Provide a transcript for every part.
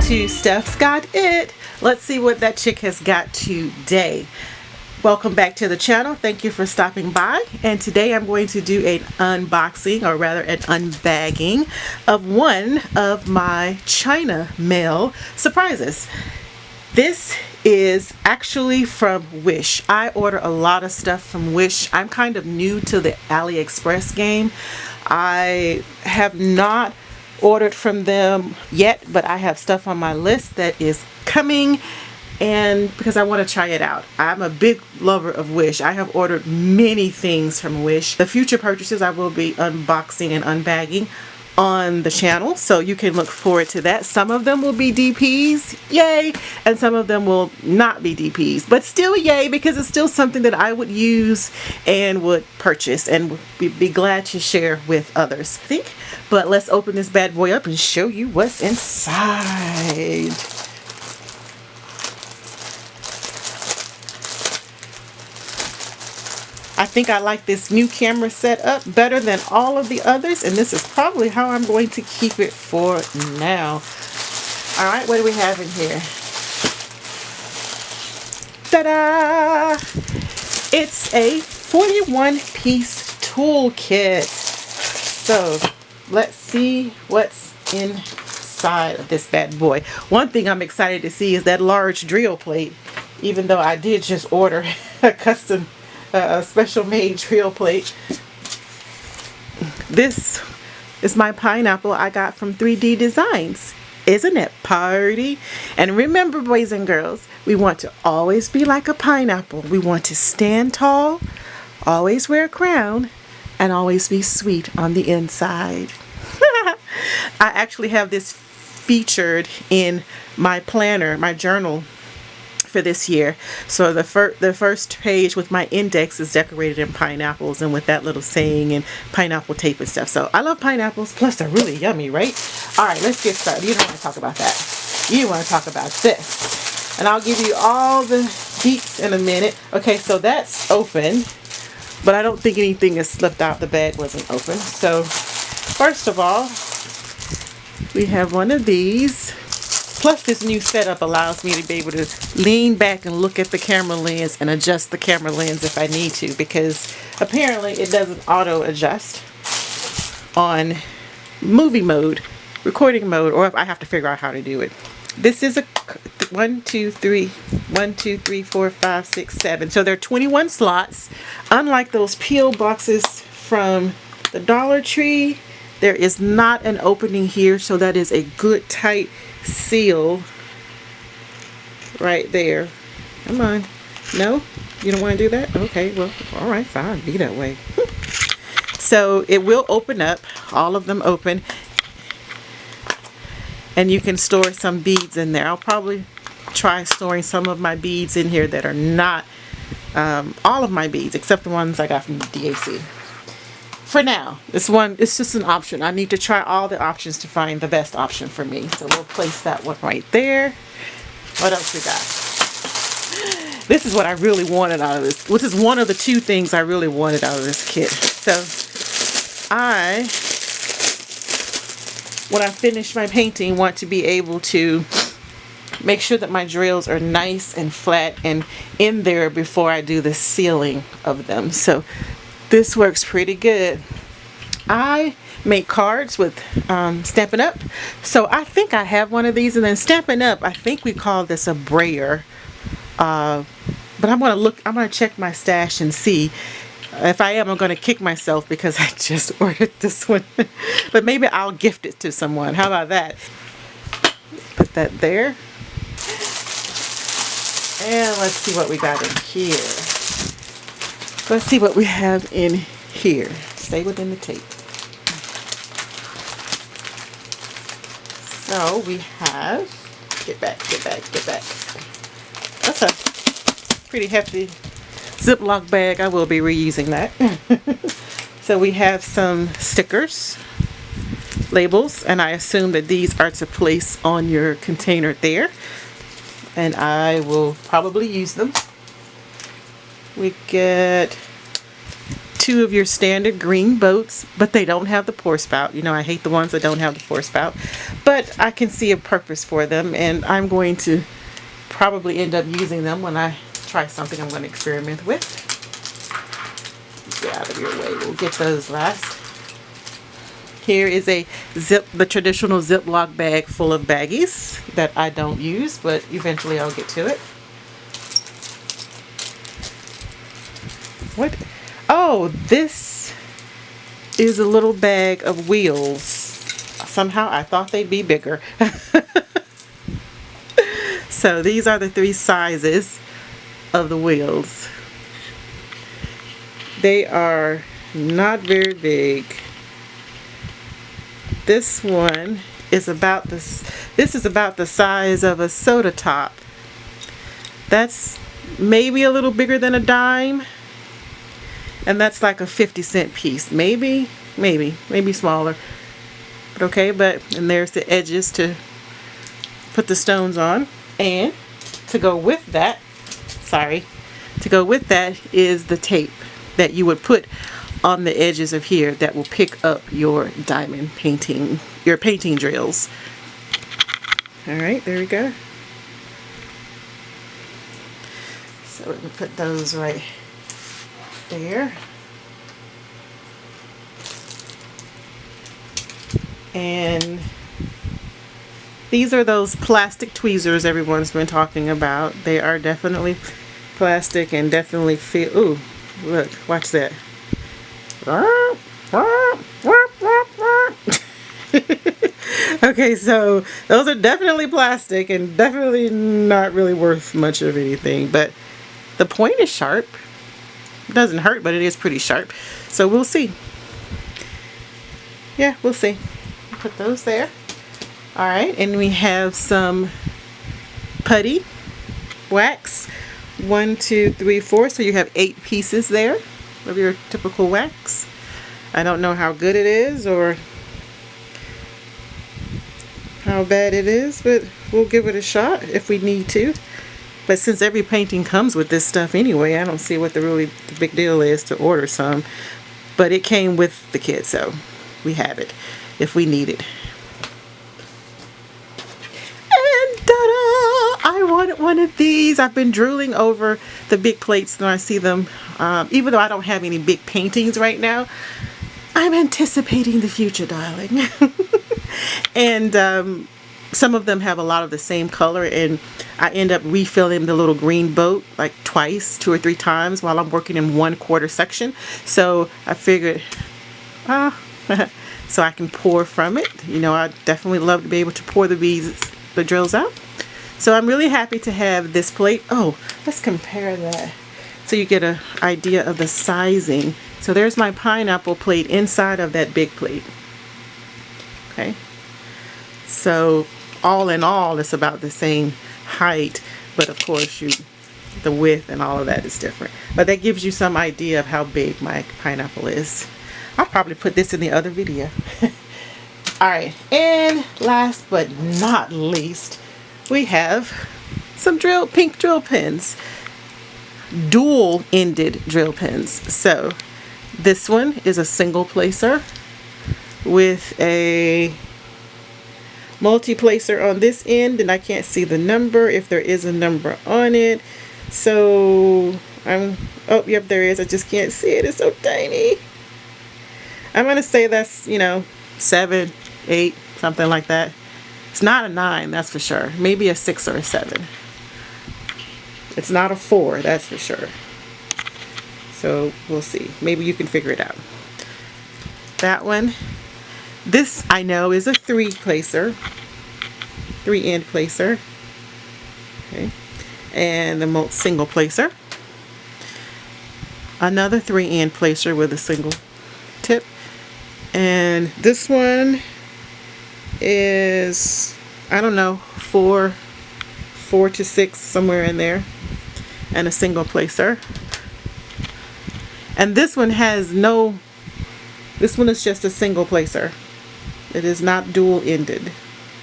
to Stephsgotit. Let's see what that chick has got today. Welcome back to the channel. Thank you for stopping by. And today I'm going to do an unboxing, or rather an unbagging, of one of my China mail surprises. This is actually from Wish. I order a lot of stuff from Wish. I'm kind of new to the AliExpress game. I have not ordered from them yet, but I have stuff on my list that is coming, and because I want to try it out. I'm a big lover of Wish. I have ordered many things from Wish. The future purchases I will be unboxing and unbagging on the channel, so you can look forward to that. Some of them will be DPs, yay, and some of them will not be DPs, but still yay, because it's still something that I would use and would purchase and would be glad to share with others, I think. But let's open this bad boy up and show you what's inside. I think I like this new camera setup better than all of the others, and this is probably how I'm going to keep it for now. Alright, what do we have in here? Ta-da! It's a 41-piece toolkit. So, let's see what's inside of this bad boy. One thing I'm excited to see is that large drill plate, even though I did just order a custom a special made drill plate. This is my pineapple I got from 3D Designs. Isn't it party? And remember, boys and girls, we want to always be like a pineapple. We want to stand tall, always wear a crown, and always be sweet on the inside. I actually have this featured in my planner, my journal for this year. So the first page with my index is decorated in pineapples and with that little saying and pineapple tape and stuff. So I love pineapples, plus they're really yummy, right? Alright, let's get started. You don't want to talk about that. You want to talk about this. And I'll give you all the deets in a minute. Okay, so that's open, but I don't think anything is slipped out. The bag wasn't open. So first of all, we have one of these. Plus, this new setup allows me to be able to lean back and look at the camera lens and adjust the camera lens if I need to, because apparently it doesn't auto adjust on movie mode, recording mode, or if I have to figure out how to do it. This is a 1, 2, 3, 4, 5, 6, 7. So there are 21 slots. Unlike those peel boxes from the Dollar Tree, there is not an opening here, so that is a good tight seal right there. Come on. No? You don't want to do that? Okay, well, alright, fine. Be that way. So it will open up. All of them open. And you can store some beads in there. I'll probably try storing some of my beads in here that are not all of my beads, except the ones I got from DAC. For now, this one, it's just an option. I need to try all the options to find the best option for me. So we'll place that one right there. What else we got? This is what I really wanted out of this. Which is one of the two things I really wanted out of this kit. So when I finish my painting, want to be able to make sure that my drills are nice and flat and in there before I do the sealing of them. So this works pretty good. I make cards with Stampin' Up. So I think I have one of these. And then Stampin' Up, I think we call this a brayer. But I'm gonna check my stash and see. If I am, I'm gonna kick myself because I just ordered this one. But maybe I'll gift it to someone. How about that? Put that there. And let's see what we got in here. Let's see what we have in here. Stay within the tape. So we have, get back. That's a pretty hefty Ziploc bag. I will be reusing that. So we have some stickers, labels, and I assume that these are to place on your container there. And I will probably use them. We get two of your standard green boats, but they don't have the pour spout. You know, I hate the ones that don't have the pour spout, but I can see a purpose for them, and I'm going to probably end up using them when I try something I'm going to experiment with. Get out of your way, we'll get those last. Here is a the traditional Ziploc bag full of baggies that I don't use, but eventually I'll get to it. What? Oh, this is a little bag of wheels. Somehow I thought they'd be bigger. So these are the 3 sizes of the wheels. They are not very big. This one is about this is about the size of a soda top. That's maybe a little bigger than a dime. And that's like a 50-cent piece. Maybe smaller. But okay, and there's the edges to put the stones on. And to go with that, is the tape that you would put on the edges of here that will pick up your diamond painting, your painting drills. All right, there we go. So let me put those right there. And these are those plastic tweezers everyone's been talking about. They are definitely plastic and definitely feel. Ooh, look, watch that. Okay, so those are definitely plastic and definitely not really worth much of anything, but the point is sharp. It doesn't hurt, but it is pretty sharp. So we'll see. Yeah, we'll see. Put those there. All right, and we have some putty wax. 1, 2, 3, 4. So you have 8 pieces there of your typical wax. I don't know how good it is or how bad it is, but we'll give it a shot if we need to. But since every painting comes with this stuff anyway, I don't see what the big deal is to order some. But it came with the kit, so we have it if we need it. And ta-da! I wanted one of these. I've been drooling over the big plates when I see them. Even though I don't have any big paintings right now, I'm anticipating the future, darling. And some of them have a lot of the same color, and I end up refilling the little green boat like twice, 2 or 3 times while I'm working in 1/4 section. So I figured, so I can pour from it. You know, I definitely love to be able to pour the drills out. So I'm really happy to have this plate. Oh, let's compare that so you get an idea of the sizing. So there's my pineapple plate inside of that big plate. Okay. So all in all, it's about the same height, but of course the width and all of that is different. But that gives you some idea of how big my pineapple is. I'll probably put this in the other video. All right, and last but not least, we have some pink drill pins, dual-ended drill pins. So this one is a single placer with a multi-placer on this end, and I can't see the number if there is a number on it. So oh, yep, there is. I just can't see it. It's so tiny. I'm gonna say that's, 7, 8, something like that. It's not a 9, that's for sure. Maybe a 6 or a 7. It's not a 4, that's for sure. So we'll see. Maybe you can figure it out. That one. This I know is a 3-placer, 3-end placer. Okay, and the single placer. Another 3-end placer with a single tip, and this one is, I don't know, 4 to 6, somewhere in there, and a single placer. And this one has no. This one is just a single placer. It is not dual-ended.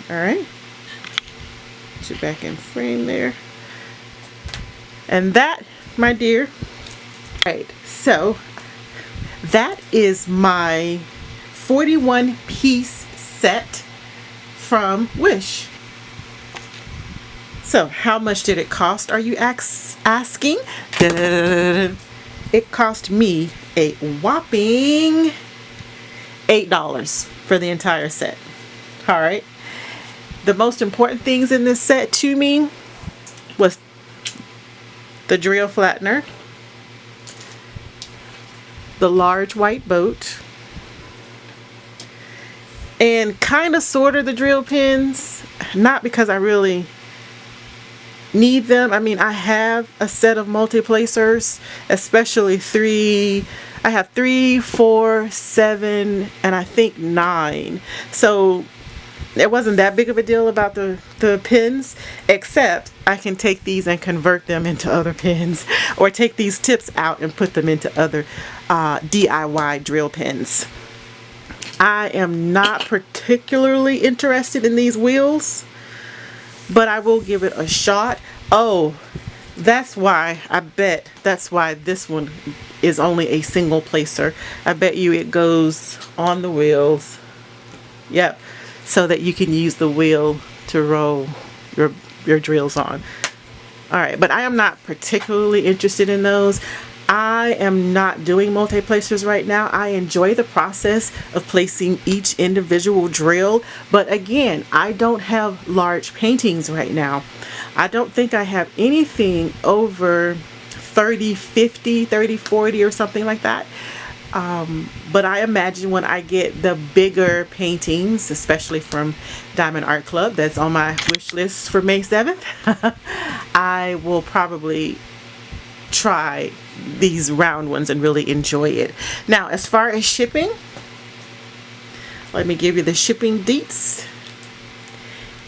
Alright. Put you back in frame there. And that, my dear. Alright, so that is my 41 piece set from Wish. So how much did it cost, are you asking? It cost me a whopping $8 for the entire set. All right. The most important things in this set to me was the drill flattener, the large white boat, and kind of sort of the drill pins. Not because I really need them. I mean, I have a set of multi-placers, especially 3. I have 3, 4, 7, and I think 9. So it wasn't that big of a deal about the pins, except I can take these and convert them into other pins, or take these tips out and put them into other DIY drill pins. I am not particularly interested in these wheels, but I will give it a shot. Oh, that's why this one is only a single placer. I bet you it goes on the wheels. Yep. So that you can use the wheel to roll your drills on. Alright, but I am not particularly interested in those. I am not doing multi-placers right now. I enjoy the process of placing each individual drill, but again, I don't have large paintings right now. I don't think I have anything over 30, 50, 30, 40 or something like that. But I imagine when I get the bigger paintings, especially from Diamond Art Club, that's on my wish list for May 7th, I will probably try these round ones and really enjoy it. Now, as far as shipping, let me give you the shipping deets.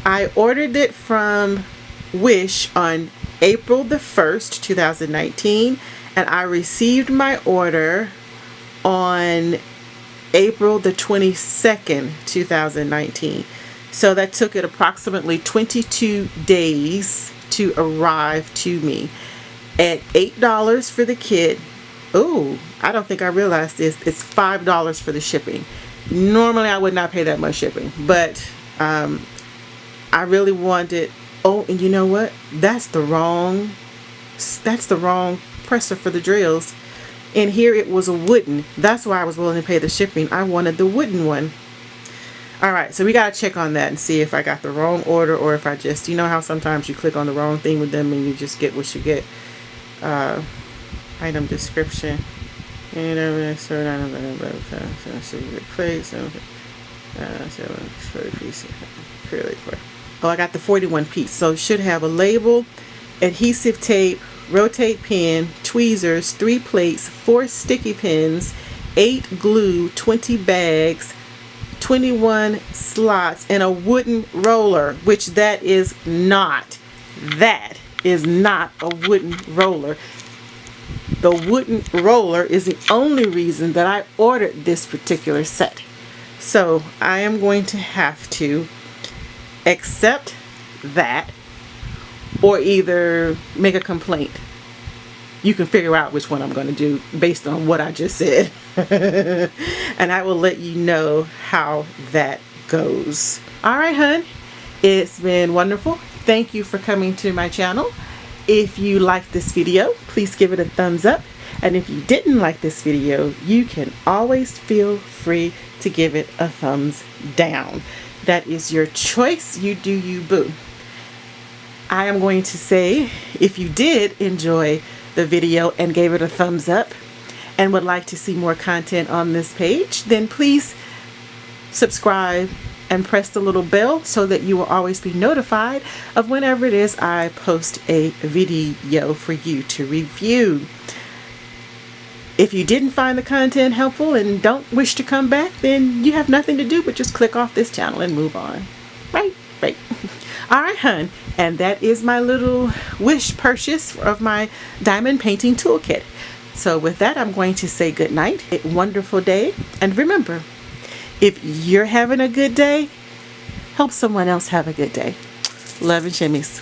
I ordered it from Wish on April the 1st, 2019, and I received my order on April the 22nd, 2019. So that took it approximately 22 days to arrive to me at $8 for the kit. Oh, I don't think I realized this. It's $5 for the shipping. Normally I would not pay that much shipping, but I really wanted. Oh, and you know what? That's the wrong presser for the drills. And here it was a wooden. That's why I was willing to pay the shipping. I wanted the wooden one. Alright, so we gotta check on that and see if I got the wrong order, or if I just, you know how sometimes you click on the wrong thing with them and you just get what you get. Item description. Oh, I got the 41 piece. So it should have a label, adhesive tape, rotate pin, tweezers, 3 plates, 4 sticky pins, 8 glue, 20 bags, 21 slots, and a wooden roller, which that is not a wooden roller. The wooden roller is the only reason that I ordered this particular set. So I am going to have to accept that, or either make a complaint. You can figure out which one I'm going to do based on what I just said. And I will let you know how that goes. Alright, hun. It's been wonderful. Thank you for coming to my channel. If you liked this video, please give it a thumbs up. And if you didn't like this video, you can always feel free to give it a thumbs down. That is your choice. You do you, boo. I am going to say, if you did enjoy the video and gave it a thumbs up and would like to see more content on this page, then please subscribe and press the little bell so that you will always be notified of whenever it is I post a video for you to review. If you didn't find the content helpful and don't wish to come back, then you have nothing to do but just click off this channel and move on. Right. Alright, hun. And that is my little wish purchase of my diamond painting toolkit. So with that, I'm going to say good night, a wonderful day, and remember, if you're having a good day, help someone else have a good day. Love and shimmies.